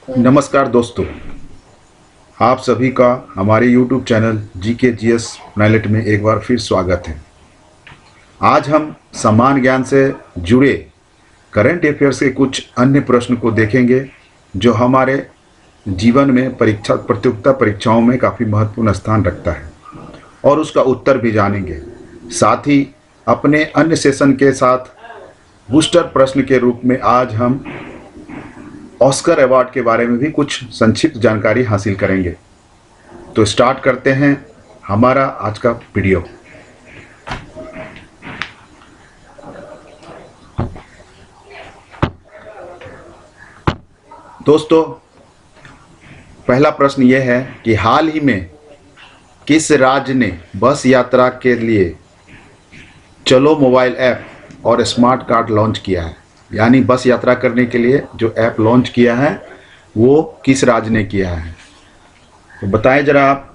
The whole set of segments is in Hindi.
नमस्कार दोस्तों, आप सभी का हमारे YouTube चैनल GKGS नाइलेट में एक बार फिर स्वागत है। आज हम सामान्य ज्ञान से जुड़े करंट अफेयर्स के कुछ अन्य प्रश्न को देखेंगे जो हमारे जीवन में प्रतियोगिता परीक्षाओं में काफ़ी महत्वपूर्ण स्थान रखता है और उसका उत्तर भी जानेंगे। साथ ही अपने अन्य सेशन के साथ बूस्टर प्रश्न के रूप में आज हम ऑस्कर अवार्ड के बारे में भी कुछ संक्षिप्त जानकारी हासिल करेंगे। तो स्टार्ट करते हैं हमारा आज का वीडियो। दोस्तों, पहला प्रश्न यह है कि हाल ही में किस राज्य ने बस यात्रा के लिए चलो मोबाइल ऐप और स्मार्ट कार्ड लॉन्च किया है? यानी बस यात्रा करने के लिए जो ऐप लॉन्च किया है वो किस राज्य ने किया है? तो बताएं, जरा आप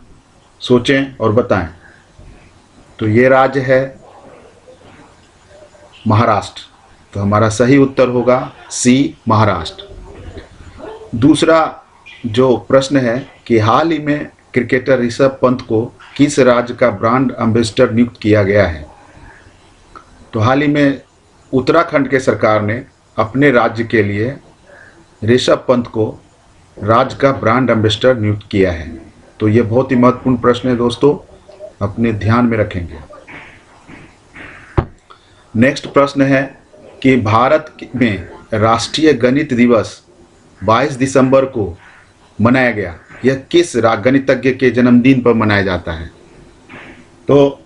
सोचें और बताएं। तो ये राज्य है महाराष्ट्र। तो हमारा सही उत्तर होगा सी, महाराष्ट्र। दूसरा जो प्रश्न है कि हाल ही में क्रिकेटर ऋषभ पंत को किस राज्य का ब्रांड एम्बेसडर नियुक्त किया गया है? तो हाल ही में उत्तराखंड के सरकार ने अपने राज्य के लिए ऋषभ पंत को राज्य का ब्रांड एम्बेसडर नियुक्त किया है। तो ये बहुत ही महत्वपूर्ण प्रश्न है दोस्तों, अपने ध्यान में रखेंगे। नेक्स्ट प्रश्न है कि भारत में राष्ट्रीय गणित दिवस 22 दिसंबर को मनाया गया, यह किस गणितज्ञ के जन्मदिन पर मनाया जाता है? तो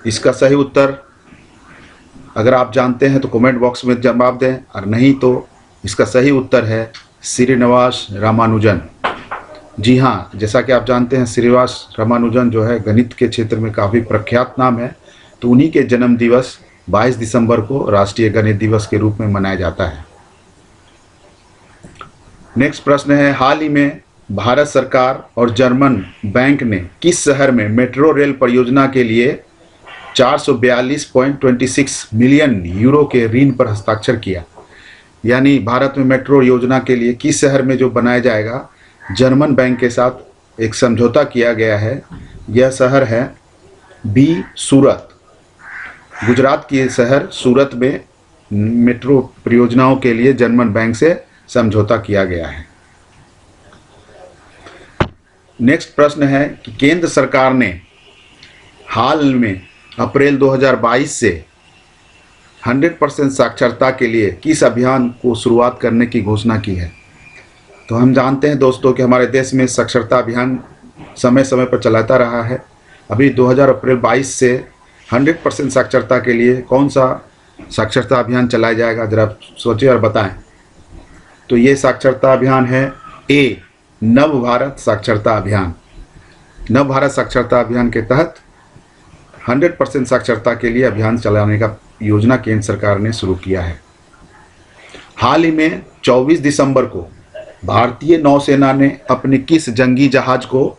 इसका सही उत्तर अगर आप जानते हैं तो कमेंट बॉक्स में जवाब दें, और नहीं तो इसका सही उत्तर है श्रीनिवास रामानुजन। जी हाँ, जैसा कि आप जानते हैं श्रीनिवास रामानुजन जो है गणित के क्षेत्र में काफ़ी प्रख्यात नाम है। तो उन्हीं के जन्म दिवस 22 दिसंबर को राष्ट्रीय गणित दिवस के रूप में मनाया जाता है। नेक्स्ट प्रश्न है, हाल ही में भारत सरकार और जर्मन बैंक ने किस शहर में मेट्रो रेल परियोजना के लिए 442.26 मिलियन यूरो के ऋण पर हस्ताक्षर किया? यानी भारत में मेट्रो योजना के लिए किस शहर में जो बनाया जाएगा, जर्मन बैंक के साथ एक समझौता किया गया है। यह शहर है बी, सूरत। गुजरात के शहर सूरत में मेट्रो परियोजनाओं के लिए जर्मन बैंक से समझौता किया गया है। नेक्स्ट प्रश्न है कि केंद्र सरकार ने हाल में अप्रैल 2022 से 100% साक्षरता के लिए किस अभियान को शुरुआत करने की घोषणा की है? तो हम जानते हैं दोस्तों कि हमारे देश में साक्षरता अभियान समय समय पर चलाता रहा है। अभी 2022 से 100% साक्षरता के लिए कौन सा साक्षरता अभियान चलाया जाएगा, जरा सोचिए और बताएं। तो ये साक्षरता अभियान है ए, नव भारत साक्षरता अभियान। नव भारत साक्षरता अभियान के तहत 100% साक्षरता के लिए अभियान चलाने का योजना केंद्र सरकार ने शुरू किया है। हाल ही में 24 दिसंबर को भारतीय नौसेना ने अपने किस जंगी जहाज को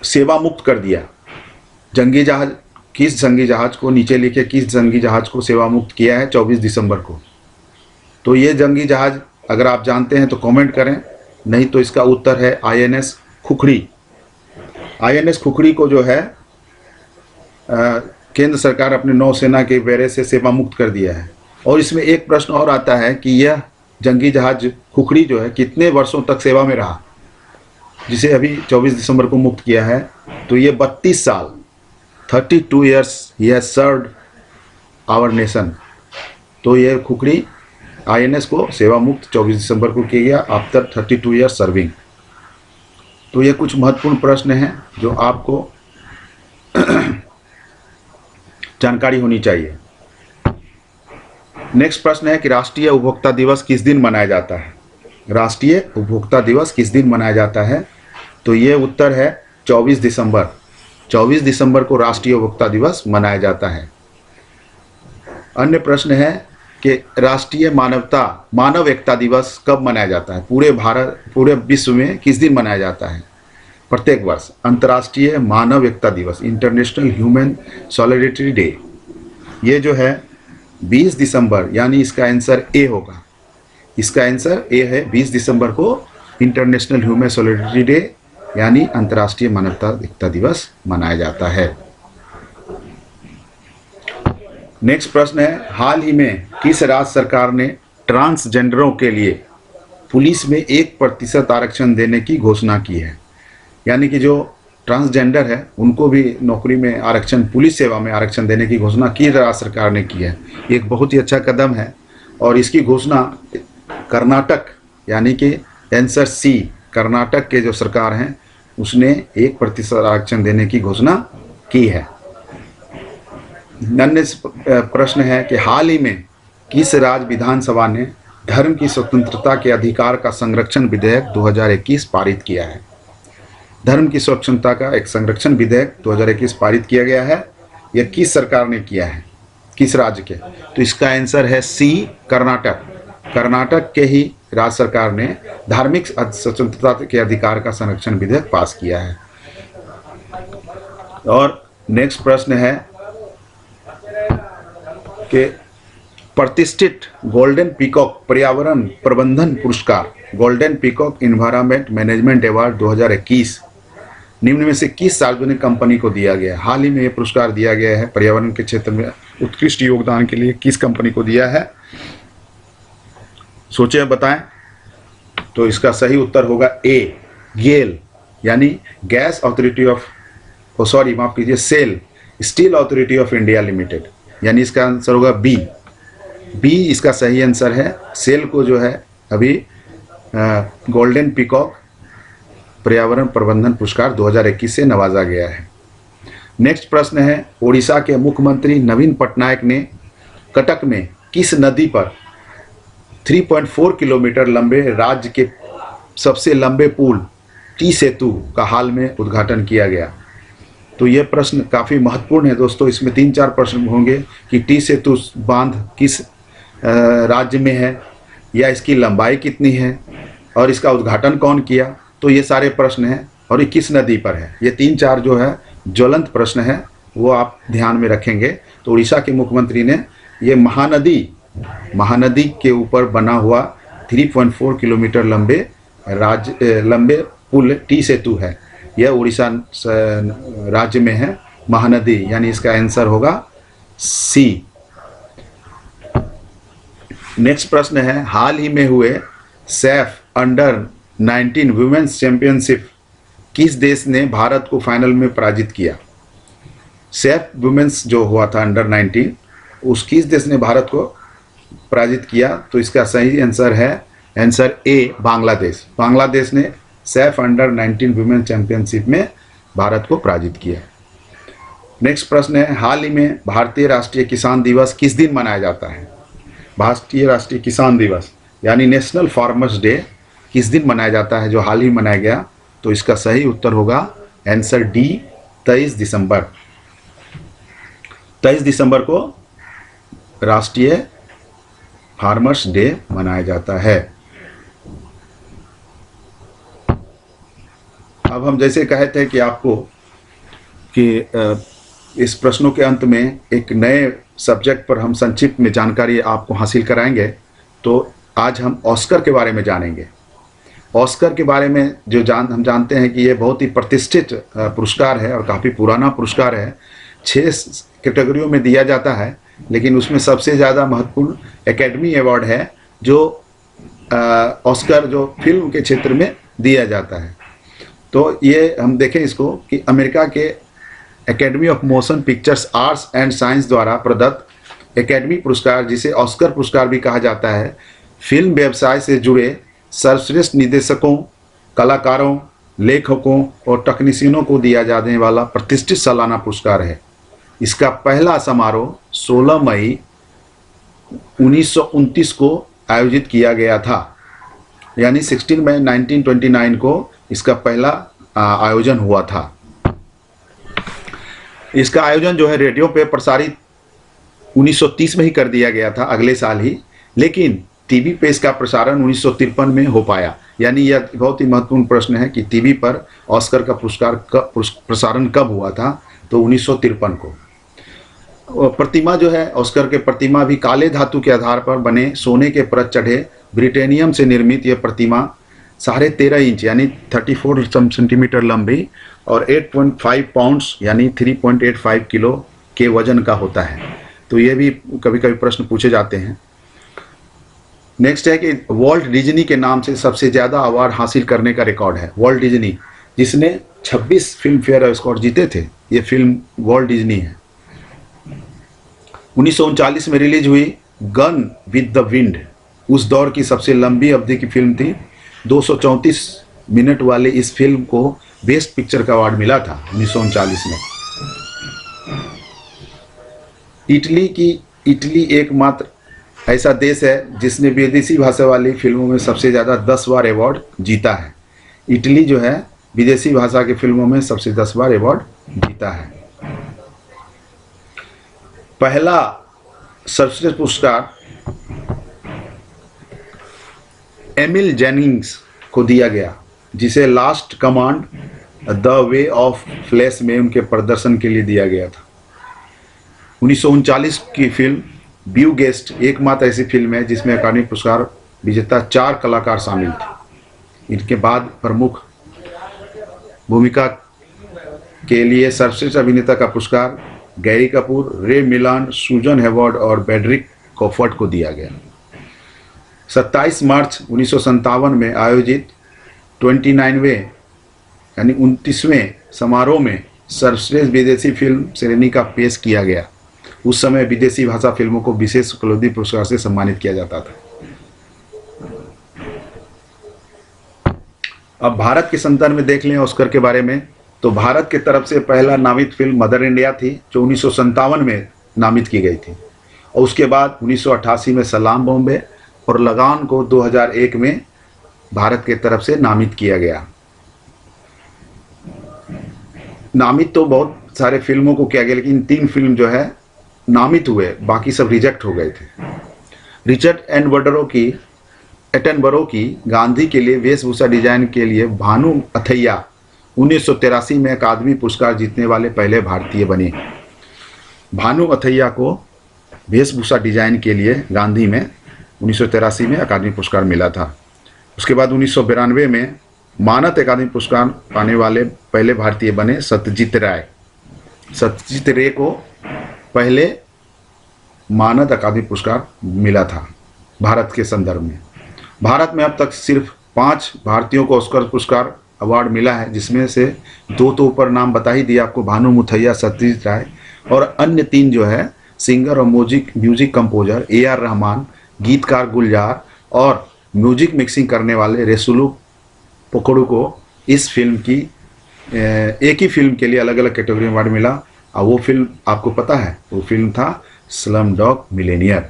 सेवा मुक्त कर दिया? जंगी जहाज, किस जंगी जहाज को, नीचे लिखे किस जंगी जहाज को सेवा मुक्त किया है 24 दिसंबर को? तो ये जंगी जहाज अगर आप जानते हैं तो कमेंट करें, नहीं तो इसका उत्तर है INS खुखड़ी। INS खुखड़ी को जो है केंद्र सरकार अपने नौसेना के बेड़े से सेवा मुक्त कर दिया है। और इसमें एक प्रश्न और आता है कि यह जंगी जहाज खुखड़ी जो है कितने वर्षों तक सेवा में रहा, जिसे अभी 24 दिसंबर को मुक्त किया है? तो ये 32 साल, 32 ईयर्स ही हैज सर्व्ड आवर नेशन। तो ये खुखड़ी INS को सेवा मुक्त 24 दिसंबर को किया गया आफ्टर 32 ईयर्स सर्विंग। तो ये कुछ महत्वपूर्ण प्रश्न हैं जो आपको जानकारी होनी चाहिए। नेक्स्ट प्रश्न है कि राष्ट्रीय उपभोक्ता दिवस किस दिन मनाया जाता है? राष्ट्रीय उपभोक्ता दिवस किस दिन मनाया जाता है? तो ये उत्तर है 24 दिसंबर। 24 दिसंबर को राष्ट्रीय उपभोक्ता दिवस मनाया जाता है। अन्य प्रश्न है कि राष्ट्रीय मानव एकता दिवस कब मनाया जाता है? पूरे विश्व में किस दिन मनाया जाता है? प्रत्येक वर्ष अंतर्राष्ट्रीय मानव एकता दिवस, इंटरनेशनल ह्यूमन सॉलिडेरिटी डे, ये जो है 20 दिसंबर, यानी इसका आंसर ए होगा। इसका आंसर ए है। 20 दिसंबर को इंटरनेशनल ह्यूमन सॉलिडरिटी डे यानी अंतर्राष्ट्रीय मानवता दिवस मनाया जाता है। नेक्स्ट प्रश्न है, हाल ही में किस राज्य सरकार ने ट्रांसजेंडरों के लिए पुलिस में 1% आरक्षण देने की घोषणा की है? यानी कि जो ट्रांसजेंडर है उनको भी नौकरी में आरक्षण, पुलिस सेवा में आरक्षण देने की घोषणा की राज्य सरकार ने की है। एक बहुत ही अच्छा कदम है और इसकी घोषणा कर्नाटक यानी कि आंसर सी, कर्नाटक के जो सरकार हैं उसने 1% आरक्षण देने की घोषणा की है। अन्य प्रश्न है कि हाल ही में किस राज्य विधानसभा ने धर्म की स्वतंत्रता के अधिकार का संरक्षण विधेयक 2021 पारित किया है? धर्म की स्वतंत्रता का एक संरक्षण विधेयक 2021 पारित किया गया है। यह किस सरकार ने किया है, किस राज्य के? तो इसका आंसर है सी, कर्नाटक। कर्नाटक के ही राज्य सरकार ने धार्मिक स्वतंत्रता के अधिकार का संरक्षण विधेयक पास किया है। और नेक्स्ट प्रश्न है कि प्रतिष्ठित गोल्डन पीकॉक पर्यावरण प्रबंधन पुरस्कार, golden peacock environment management award 2021 निम्न में से किस सार्वजनिक कंपनी को दिया गया है? हाल ही में यह पुरस्कार दिया गया है पर्यावरण के क्षेत्र में उत्कृष्ट योगदान के लिए। किस कंपनी को दिया है? सोचे बताएं। तो इसका सही उत्तर होगा ए, गेल यानी गैस अथॉरिटी ऑफ, माफ कीजिए, SAIL steel authority of India limited, यानी इसका आंसर होगा बी। बी इसका सही आंसर है। सेल को जो है अभी गोल्डन पीकॉक पर्यावरण प्रबंधन पुरस्कार 2021 से नवाजा गया है। नेक्स्ट प्रश्न है, ओडिशा के मुख्यमंत्री नवीन पटनायक ने कटक में किस नदी पर 3.4 किलोमीटर लंबे राज्य के सबसे लंबे पुल टी सेतु का हाल में उद्घाटन किया गया? तो यह प्रश्न काफ़ी महत्वपूर्ण है दोस्तों। इसमें 3-4 प्रश्न होंगे कि टी सेतु बांध किस राज्य में है, या इसकी लंबाई कितनी है, और इसका उद्घाटन कौन किया। तो ये सारे प्रश्न हैं और ये किस नदी पर है। ये 3-4 जो है ज्वलंत प्रश्न है, वो आप ध्यान में रखेंगे। तो उड़ीसा के मुख्यमंत्री ने ये महानदी के ऊपर बना हुआ 3.4 किलोमीटर लंबे पुल टी सेतु है। यह उड़ीसा राज्य में है, महानदी, यानी इसका आंसर होगा सी। नेक्स्ट प्रश्न है, हाल ही में हुए सैफ अंडर-19 वुमेन्स चैंपियनशिप किस देश ने भारत को फाइनल में पराजित किया? सैफ वुमेन्स जो हुआ था अंडर-19, उस किस देश ने भारत को पराजित किया? तो इसका सही आंसर है आंसर ए, बांग्लादेश। बांग्लादेश ने सैफ अंडर-19 वुमेन चैंपियनशिप में भारत को पराजित किया। नेक्स्ट प्रश्न है, हाल ही में भारतीय राष्ट्रीय किसान दिवस किस दिन मनाया जाता है? भारतीय राष्ट्रीय किसान दिवस यानी नेशनल फार्मर्स डे किस दिन मनाया जाता है, जो हाल ही मनाया गया? तो इसका सही उत्तर होगा आंसर डी, 23 दिसंबर। 23 दिसंबर को राष्ट्रीय फार्मर्स डे मनाया जाता है। अब हम जैसे कहे थे कि आपको कि इस प्रश्नों के अंत में एक नए सब्जेक्ट पर हम संक्षिप्त में जानकारी आपको हासिल कराएंगे। तो आज हम ऑस्कर के बारे में जानेंगे। ऑस्कर के बारे में हम जानते हैं कि ये बहुत ही प्रतिष्ठित पुरस्कार है और काफ़ी पुराना पुरस्कार है। 6 कैटेगरियों में दिया जाता है, लेकिन उसमें सबसे ज़्यादा महत्वपूर्ण एकेडमी अवार्ड है, जो ऑस्कर जो फिल्म के क्षेत्र में दिया जाता है। तो ये हम देखें इसको कि अमेरिका के academy of motion pictures arts and science द्वारा प्रदत्त एकेडमी पुरस्कार, जिसे ऑस्कर पुरस्कार भी कहा जाता है, फिल्म व्यवसाय से जुड़े सर्वश्रेष्ठ निर्देशकों, कलाकारों, लेखकों और तकनीशियनों को दिया जाने वाला प्रतिष्ठित सालाना पुरस्कार है। इसका पहला समारोह 16 मई 1929 को आयोजित किया गया था, यानी 16 मई 1929 को इसका पहला आयोजन हुआ था। इसका आयोजन जो है रेडियो पे प्रसारित 1930 में ही कर दिया गया था, अगले साल ही, लेकिन टीवी पे इसका प्रसारण 1953 में हो पाया। यानी यह बहुत ही महत्वपूर्ण प्रश्न है कि टीवी पर ऑस्कर का पुरस्कार प्रसारण कब हुआ था? तो 1953 को। प्रतिमा जो है ऑस्कर के प्रतिमा भी काले धातु के आधार पर बने सोने के परत चढ़े ब्रिटेनियम से निर्मित यह प्रतिमा 13.5 इंच यानी 34 सेंटीमीटर लंबी और 8.5 पाउंड्स यानी 3.85 किलो के वजन का होता है। तो ये भी कभी कभी प्रश्न पूछे जाते हैं। नेक्स्ट है कि वॉल्ट डिज्नी के नाम से सबसे ज़्यादा अवार्ड हासिल करने का रिकॉर्ड है। वॉल्ट डिज्नी जिसने 26 फिल्म फेयर अवार्ड जीते थे, ये फिल्म वॉल्ट डिज्नी है। 1939 में रिलीज हुई गन विद द विंड उस दौर की सबसे लंबी अवधि की फिल्म थी। 234 मिनट वाले इस फिल्म को बेस्ट पिक्चर का अवार्ड मिला था 1939 में। इटली एकमात्र ऐसा देश है जिसने विदेशी भाषा वाली फिल्मों में सबसे ज़्यादा 10 बार अवार्ड जीता है। इटली जो है विदेशी भाषा की फिल्मों में सबसे 10 बार अवार्ड जीता है। पहला सर्वश्रेष्ठ पुरस्कार एमिल जेनिंग्स को दिया गया, जिसे last command the way of flash में उनके प्रदर्शन के लिए दिया गया था। 1939 की फिल्म ब्यू गेस्ट एकमात्र ऐसी फिल्म है जिसमें अकादमी पुरस्कार विजेता 4 कलाकार शामिल थे। इनके बाद प्रमुख भूमिका के लिए सर्वश्रेष्ठ अभिनेता का पुरस्कार गैरी कपूर, रे मिलान, सुजन हेवर्ड और बेड्रिक कॉफर्ट को दिया गया। 27 मार्च 1957 में आयोजित 29वें यानी 29वें समारोह में सर्वश्रेष्ठ विदेशी फिल्म श्रेणी का पेश किया गया। उस समय विदेशी भाषा फिल्मों को विशेष उपलब्धि पुरस्कार से सम्मानित किया जाता था। अब भारत के संदर्भ में देख लें ऑस्कर के बारे में, तो भारत की तरफ से पहला नामित फिल्म मदर इंडिया थी जो 1957 में नामित की गई थी, और उसके बाद 1988 में सलाम बॉम्बे और लगान को 2001 में भारत की तरफ से नामित किया गया। नामित तो बहुत सारे फिल्मों को किया गया, लेकिन 3 फिल्म जो है नामित हुए, बाकी सब रिजेक्ट हो गए थे। रिचर्ड एटनबरो की गांधी के लिए वेशभूषा डिजाइन के लिए भानु अथैया 1983 में अकादमी पुरस्कार जीतने वाले पहले भारतीय बने। भानु अथैया को वेशभूषा डिजाइन के लिए गांधी में 1983 में अकादमी पुरस्कार मिला था। उसके बाद 1992 में मानद अकादमी पुरस्कार पाने वाले पहले भारतीय बने सत्यजीत राय। सत्यजीत रे को पहले मानद अकादमी पुरस्कार मिला था भारत के संदर्भ में। भारत में अब तक सिर्फ 5 भारतीयों को ऑस्कर पुरस्कार अवार्ड मिला है, जिसमें से 2 तो ऊपर नाम बता ही दिया आपको, भानु मुथैया, सत्यजीत राय, और अन्य 3 जो है सिंगर और म्यूजिक कंपोजर AR रहमान, गीतकार गुलजार और म्यूजिक मिक्सिंग करने वाले रेसुलू पकड़ू को इस फिल्म की एक ही फिल्म के लिए अलग अलग कैटेगरी में अवार्ड मिला। और वो फिल्म आपको पता है, वो फिल्म था स्लम डॉग मिलेनियर।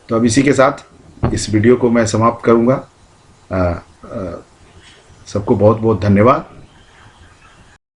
तो अब इसी के साथ इस वीडियो को मैं समाप्त करूंगा। सबको बहुत बहुत धन्यवाद।